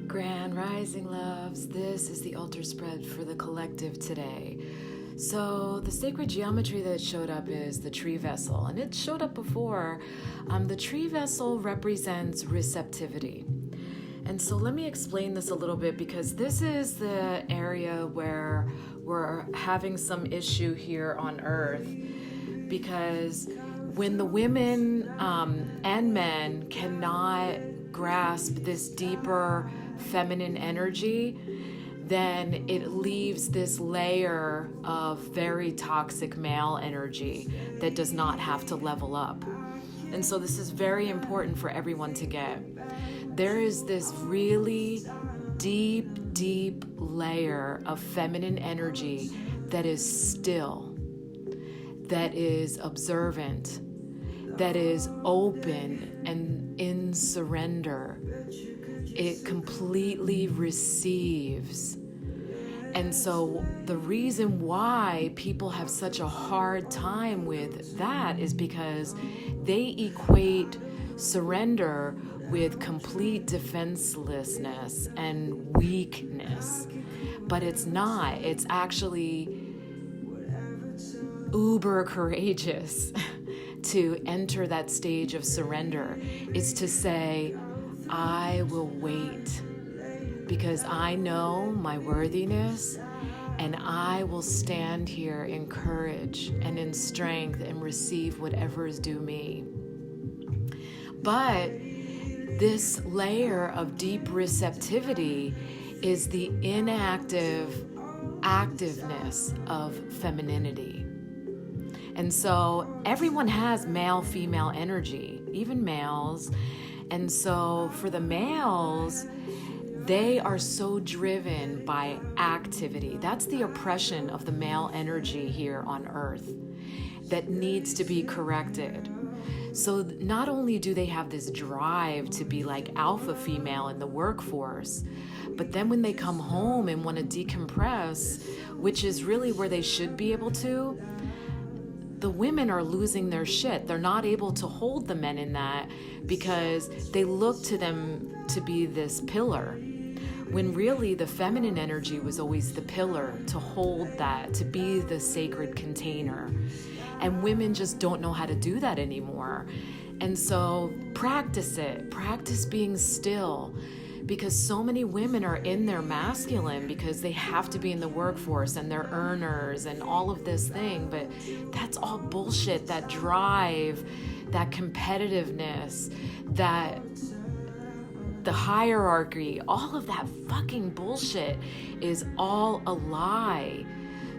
Grand Rising Loves, this is the altar spread for the collective today. So the sacred geometry that showed up is the tree vessel, and it showed up before. The tree vessel represents receptivity. And so let me explain this a little bit, because this is the area where we're having some issue here on Earth, because when the women and men cannot grasp this deeper feminine energy, then it leaves this layer of very toxic male energy that does not have to level up. And so this is very important for everyone to get. There is this really deep layer of feminine energy that is still, that is observant, that is open and in surrender. It completely receives. And so the reason why people have such a hard time with that is because they equate surrender with complete defenselessness and weakness. But it's not. It's actually uber courageous to enter that stage of surrender. It's to say, I will wait because I know my worthiness, and I will stand here in courage and in strength and receive whatever is due me. But this layer of deep receptivity is the inactive activeness of femininity. And so everyone has male-female energy, even males. And so for the males, they are so driven by activity. That's the oppression of the male energy here on Earth that needs to be corrected. So not only do they have this drive to be like alpha female in the workforce, but then when they come home and want to decompress, which is really where they should be able to, the women are losing their shit. They're not able to hold the men in that because they look to them to be this pillar, when really the feminine energy was always the pillar to hold that, to be the sacred container. And women just don't know how to do that anymore. And so practice it. Practice being still. Because so many women are in their masculine because they have to be in the workforce and they're earners and all of this thing. But that's all bullshit. That drive, that competitiveness, that the hierarchy, all of that fucking bullshit is all a lie.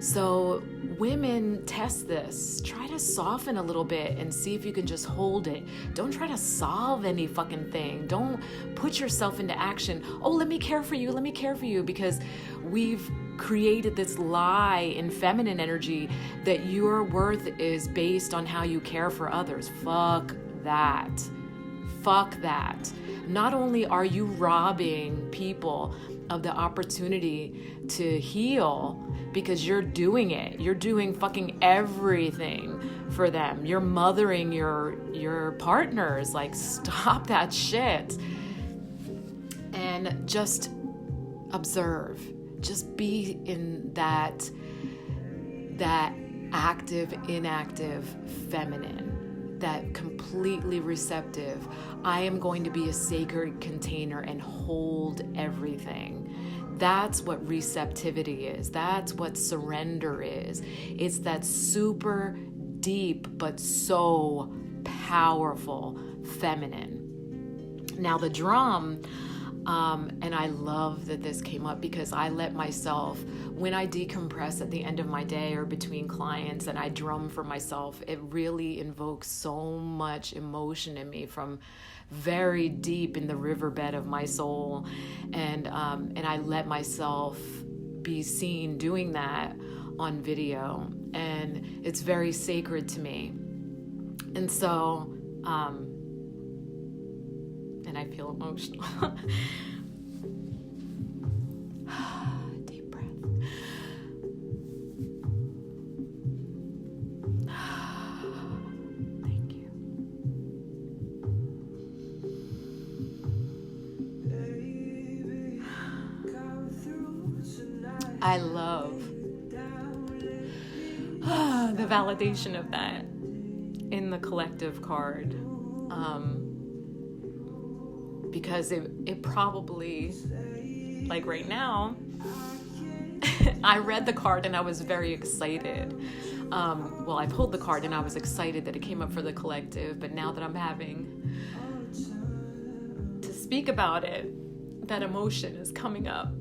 So women, test this. Try to soften a little bit and see if you can just hold it. Don't try to solve any fucking thing. Don't put yourself into action. Oh, let me care for you, because we've created this lie in feminine energy that your worth is based on how you care for others. Fuck that. Fuck that. Not only are you robbing people of the opportunity to heal because you're doing it, you're doing fucking everything for them. You're mothering your partners. Like, stop that shit. And just observe. Just be in that active, inactive, feminine, that completely receptive. I am going to be a sacred container and hold everything. That's what receptivity is. That's what surrender is. It's that super deep but so powerful feminine. Now the drum, and I love that this came up because I let myself, when I decompress at the end of my day or between clients and I drum for myself, it really invokes so much emotion in me from very deep in the riverbed of my soul. And I let myself be seen doing that on video. And it's very sacred to me. And so, and I feel emotional. Deep breath. Thank you. I love the validation of that in the collective card. Because it probably, like right now, I read the card and I was very excited. Well, I pulled the card and I was excited that it came up for the collective, but now that I'm having to speak about it, that emotion is coming up.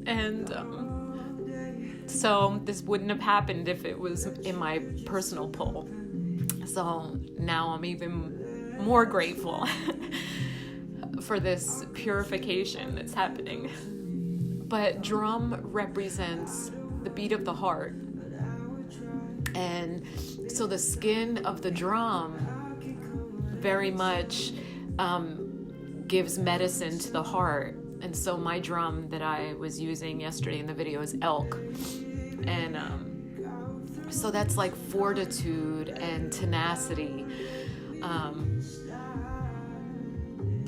And so this wouldn't have happened if it was in my personal pull. So now I'm even more grateful for this purification that's happening. But drum represents the beat of the heart. And so the skin of the drum very much gives medicine to the heart. And so my drum that I was using yesterday in the video is elk. And so that's like fortitude and tenacity.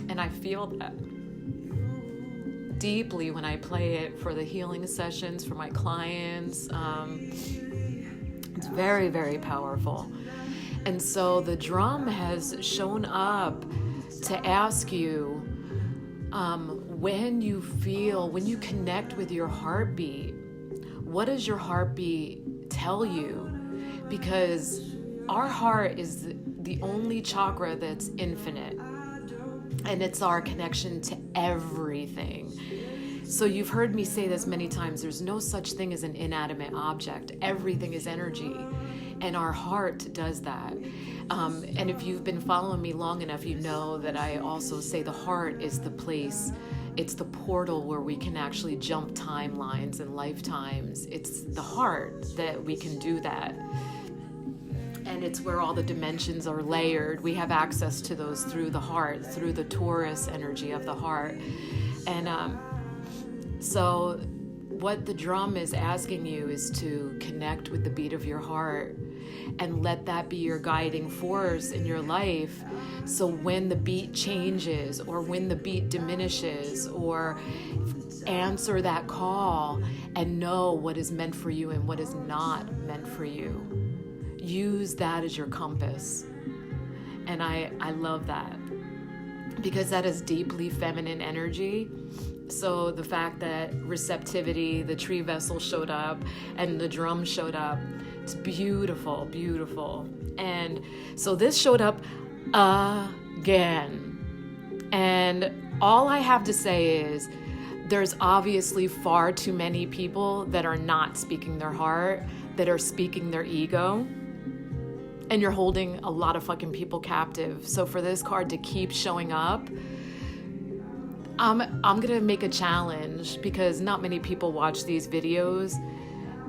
And I feel that deeply when I play it for the healing sessions for my clients. It's very, very powerful. And so the drum has shown up to ask you, when you connect with your heartbeat, what does your heartbeat tell you? Because our heart is the only chakra that's infinite. And it's our connection to everything. So you've heard me say this many times, there's no such thing as an inanimate object. Everything is energy. And our heart does that. And if you've been following me long enough, you know that I also say the heart is the place, it's the portal where we can actually jump timelines and lifetimes. It's the heart that we can do that. And it's where all the dimensions are layered. We have access to those through the heart, through the Taurus energy of the heart. And so what the drum is asking you is to connect with the beat of your heart and let that be your guiding force in your life. So when the beat changes or when the beat diminishes, or answer that call and know what is meant for you and what is not meant for you. Use that as your compass. And I love that because that is deeply feminine energy. So the fact that receptivity, the tree vessel showed up and the drum showed up, it's beautiful, beautiful. And so this showed up again. And all I have to say is there's obviously far too many people that are not speaking their heart, that are speaking their ego. And you're holding a lot of fucking people captive. So for this card to keep showing up, I'm gonna make a challenge because not many people watch these videos.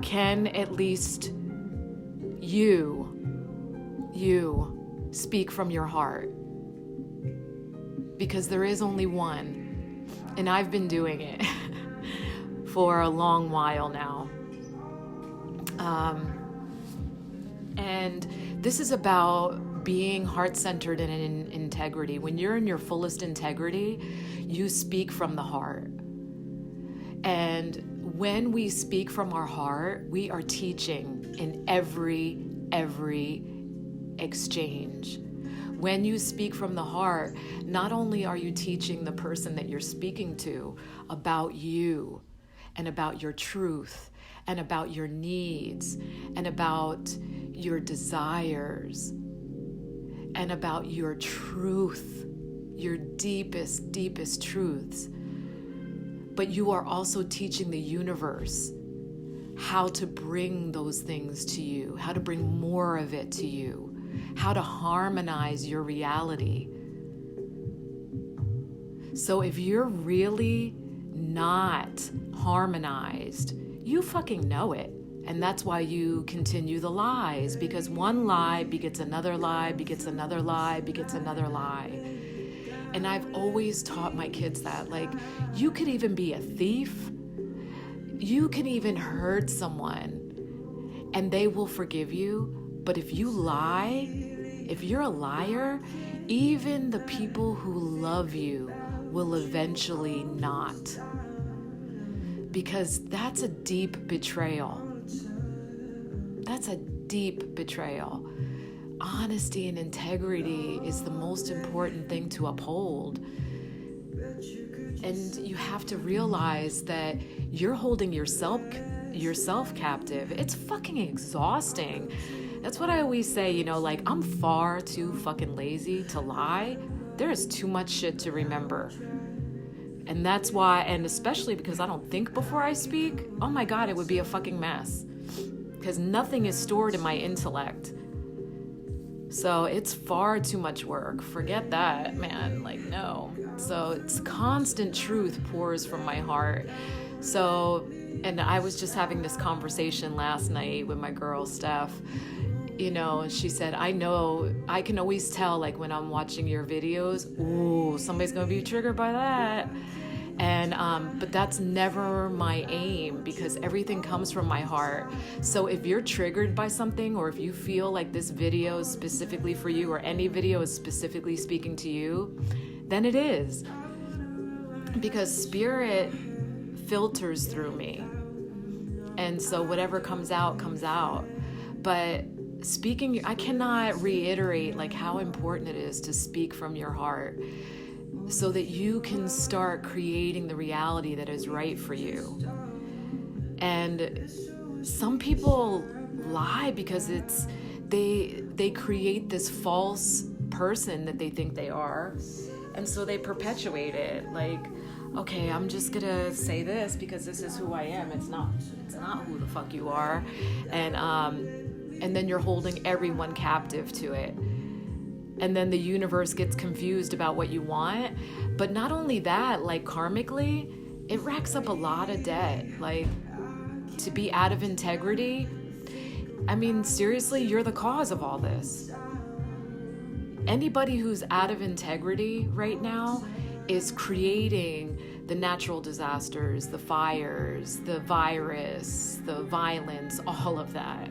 Can at least you speak from your heart? Because there is only one, and I've been doing it for a long while now. And this is about being heart-centered and in integrity. When you're in your fullest integrity, you speak from the heart. And when we speak from our heart, we are teaching in every exchange. When you speak from the heart, not only are you teaching the person that you're speaking to about you and about your truth and about your needs and about your desires and about your truth, your deepest truths. But you are also teaching the universe how to bring those things to you, how to bring more of it to you, how to harmonize your reality. So if you're really not harmonized, you fucking know it. And that's why you continue the lies, because one lie begets another lie, begets another lie, begets another lie. And I've always taught my kids that, like, you could even be a thief. You can even hurt someone and they will forgive you. But if you lie, if you're a liar, even the people who love you will eventually not. because that's a deep betrayal. That's a deep betrayal. Honesty and integrity is the most important thing to uphold. And you have to realize that you're holding yourself captive. It's fucking exhausting. That's what I always say, you know, like, I'm far too fucking lazy to lie. There is too much shit to remember. And that's why, and especially because I don't think before I speak, oh my God, it would be a fucking mess. Because nothing is stored in my intellect. So it's far too much work. Forget that, man. Like, no. So it's constant truth pours from my heart. So, and I was just having this conversation last night with my girl, Steph. You know, she said, I know, I can always tell, like, when I'm watching your videos, ooh, somebody's going to be triggered by that. And, but that's never my aim, because everything comes from my heart. So if you're triggered by something, or if you feel like this video is specifically for you, or any video is specifically speaking to you, then it is. Because spirit filters through me. And so whatever comes out, comes out. But speaking, I cannot reiterate like how important it is to speak from your heart, so that you can start creating the reality that is right for you. And some people lie because they create this false person that they think they are, and so they perpetuate it. Like, okay, I'm just gonna say this because this is who I am. It's not who the fuck you are. And then you're holding everyone captive to it. And then the universe gets confused about what you want. But not only that, like, karmically, it racks up a lot of debt. Like, to be out of integrity, I mean, seriously, you're the cause of all this. Anybody who's out of integrity right now is creating the natural disasters, the fires, the virus, the violence, all of that.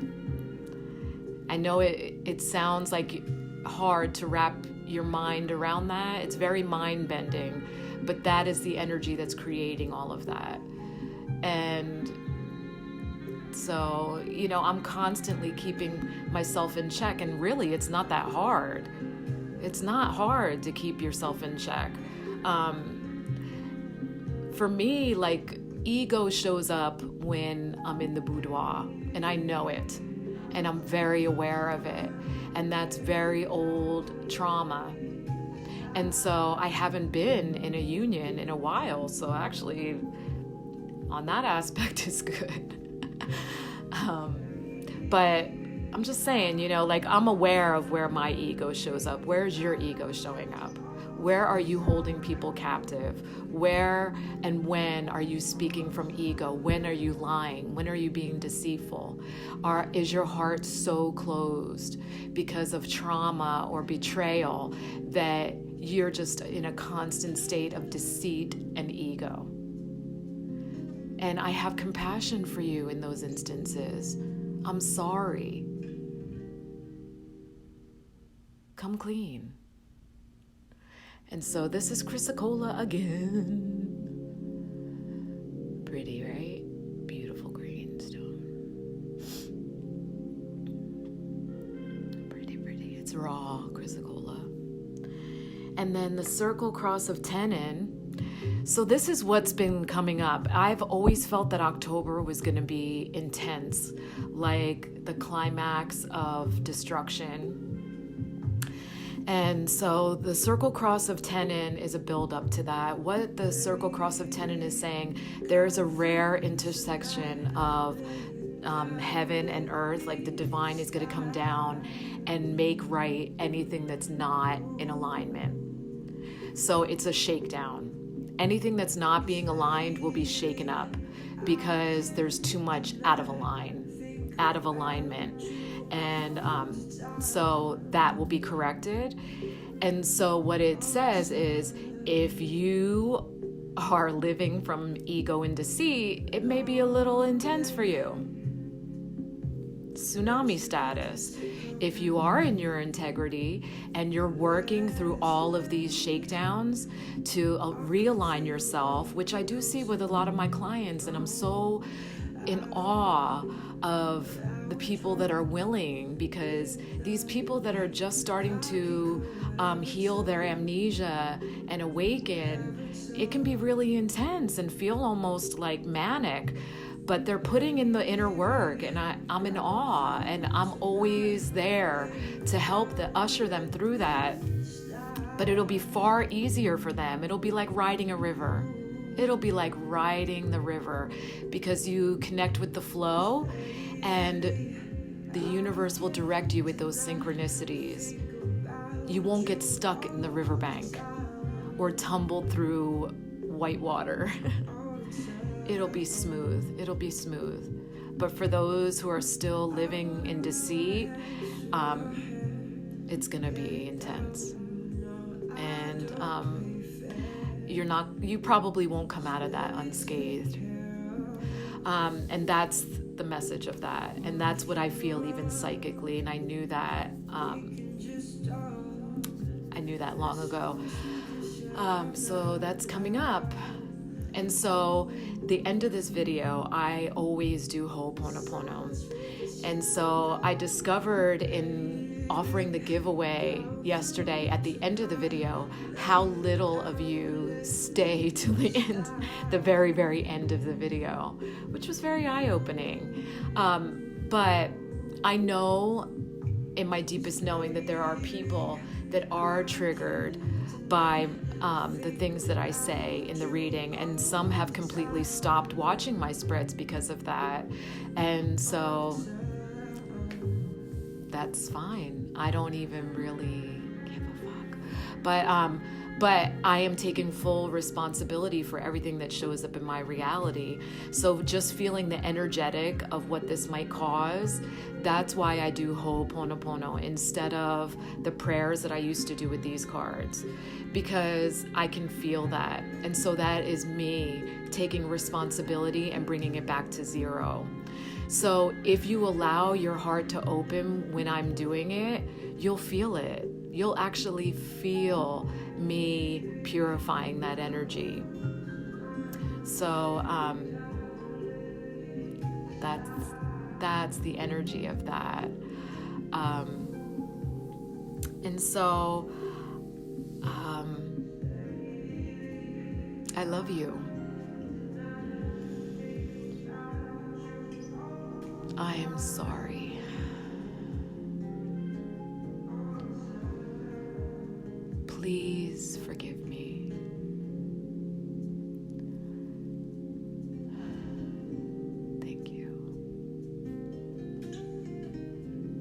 I know it sounds like hard to wrap your mind around that. It's very mind-bending, but that is the energy that's creating all of that. And so, you know, I'm constantly keeping myself in check, and really, it's not that hard. It's not hard to keep yourself in check. For me, like, ego shows up when I'm in the boudoir, and I know it. And I'm very aware of it. And that's very old trauma. And so I haven't been in a union in a while. So actually, on that aspect, it's good. But I'm just saying, you know, like, I'm aware of where my ego shows up. Where's your ego showing up? Where are you holding people captive? Where and when are you speaking from ego? When are you lying? When are you being deceitful? Is your heart so closed because of trauma or betrayal that you're just in a constant state of deceit and ego? And I have compassion for you in those instances. I'm sorry. Come clean. And so this is Chrysocolla again. Pretty, right? Beautiful green stone. Pretty, pretty. It's raw Chrysocolla. And then the circle cross of Tenon. So this is what's been coming up. I've always felt that October was going to be intense, like the climax of destruction. And so the circle cross of Tenon is a build up to that. What the circle cross of Tenon is saying, there's a rare intersection of heaven and earth, like the divine is going to come down and make right anything that's not in alignment. So it's a shakedown. Anything that's not being aligned will be shaken up because there's too much out of alignment. And so that will be corrected. And so what it says is, if you are living from ego and deceit, it may be a little intense for you. tsunami status. If you are in your integrity and you're working through all of these shakedowns to realign yourself, which I do see with a lot of my clients, and I'm so in awe of the people that are willing, because these people that are just starting to heal their amnesia and awaken, it can be really intense and feel almost like manic, but they're putting in the inner work, and I'm in awe, and I'm always there to help usher them through that. But it'll be far easier for them. It'll be like riding a river. It'll be like riding the river, because you connect with the flow, and the universe will direct you with those synchronicities. You won't get stuck in the riverbank or tumbled through white water. It'll be smooth. It'll be smooth. But for those who are still living in deceit, it's going to be intense. And you probably won't come out of that unscathed. And that's the message of that. And that's what I feel even psychically. And I knew that long ago. So that's coming up. And so the end of this video, I always do Ho'oponopono. And so I discovered in offering the giveaway yesterday at the end of the video how little of you stay to the end, the very, very end of the video, which was very eye-opening. But I know in my deepest knowing that there are people that are triggered by the things that I say in the reading, and some have completely stopped watching my spreads because of that. And so that's fine. I don't even really give a fuck. But I am taking full responsibility for everything that shows up in my reality. So just feeling the energetic of what this might cause, that's why I do Ho'oponopono instead of the prayers that I used to do with these cards, because I can feel that. And so that is me taking responsibility and bringing it back to zero. So if you allow your heart to open when I'm doing it, you'll feel it. You'll actually feel me purifying that energy. So that's the energy of that. And so I love you. I am sorry. Please forgive